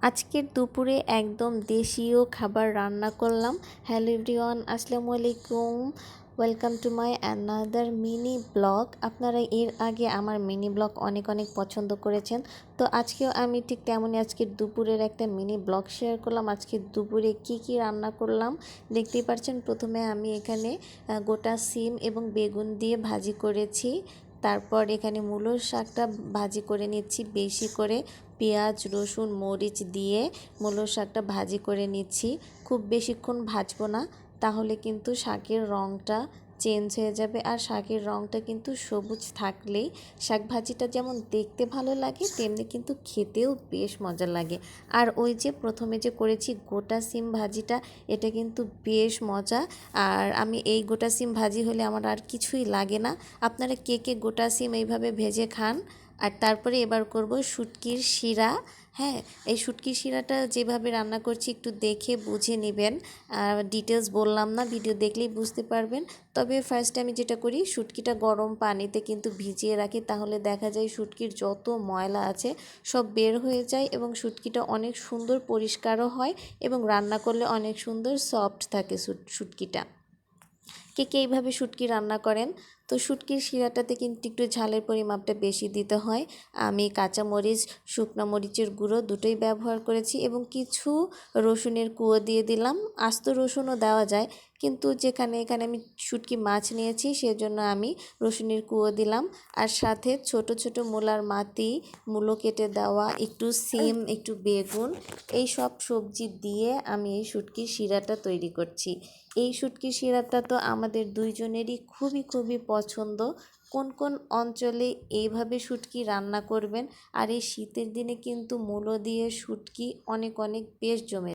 আজকের দুপুরে একদম দেশীয় খাবার রান্না করলাম। হ্যালো এভরিওয়ান, আসসালামু আলাইকুম। Welcome to my another mini blog. আপনারা এর আগে আমার মিনি ব্লগ অনেক অনেক পছন্দ করেছেন, তো আজকেও আমি ঠিক তেমনই আজকের দুপুরের একটা মিনি ব্লগ শেয়ার করলাম। আজকে দুপুরে কি রান্না করলাম দেখতেই পাচ্ছেন। প্রথমে আমি এখানে গোটা সিম এবং বেগুন দিয়ে ভাজি করেছি। তারপর এখানে মূলোর শাকটা ভাজি করে নিচ্ছি, বেশি করে পেঁয়াজ রসুন মরিচ দিয়ে মূলোর শাকটা ভাজি করে নিচ্ছি। খুব বেশিক্ষণ ভাজবো না, তাহলে কিন্তু শাকের রঙটা চেঞ্জ হয়ে যাবে। আর শাকের রঙটা কিন্তু সবুজ থাকলেই শাক ভাজিটা যেমন দেখতে ভালো লাগে, তেমনি কিন্তু খেতেও বেশ মজা লাগে। আর ওই যে প্রথমে যে করেছি গোটা সিম ভাজিটা, এটা কিন্তু বেশ মজা। আর আমি এই গোটা সিম ভাজি হলে আমার আর কিছুই লাগে না। আপনারা কে কে গোটা সিম এইভাবে ভেজে খান? আর তারপরে এবার করব শুটকির শিরা। হ্যাঁ, এই শুটকির শিরাটা যেভাবে রান্না করছি একটু দেখে বুঝে নেবেন। ডিটেলস বললাম না, ভিডিও দেখলেই বুঝতে পারবেন। তবে ফার্স্টে আমি যেটা করি, শুটকিটা গরম পানিতে কিন্তু ভিজিয়ে রাখি, তাহলে দেখা যায় শুটকির যত ময়লা আছে সব বের হয়ে যায় এবং শুটকিটা অনেক সুন্দর পরিষ্কারও হয় এবং রান্না করলে অনেক সুন্দর সফট থাকে শুটকিটা। কে কে এইভাবে শুটকি রান্না করেন? তো শুটকির শিরাটাতে কিন্তু একটু ঝালের পরিমাপটা বেশি দিতে হয়। আমি কাঁচামরিচ শুকনো মরিচের গুঁড়ো দুটোই ব্যবহার করেছি এবং কিছু রসুনের কুঁয়ো দিয়ে দিলাম। আস্ত রসুনও দেওয়া যায়, কিন্তু এখানে আমি শুটকি মাছ নিয়েছি, সেজন্য আমি রসুনের কুঁয়ো দিলাম। আর সাথে ছোট ছোট মূলার মাটি, মূলো কেটে দেওয়া, একটু সিম একটু বেগুন, এই সব সবজি দিয়ে আমি এই শুটকির শিরাটা তৈরি করছি। এই শুটকির শিরাটা তো আমাদের দুইজনেরই খুবই পছন্দ। কোন কোন অঞ্চলে এইভাবে শুটকি রান্না করবেন? আর এই শীতের দিনে কিন্তু মূলো দিয়ে শুটকি অনেক বেশ জমে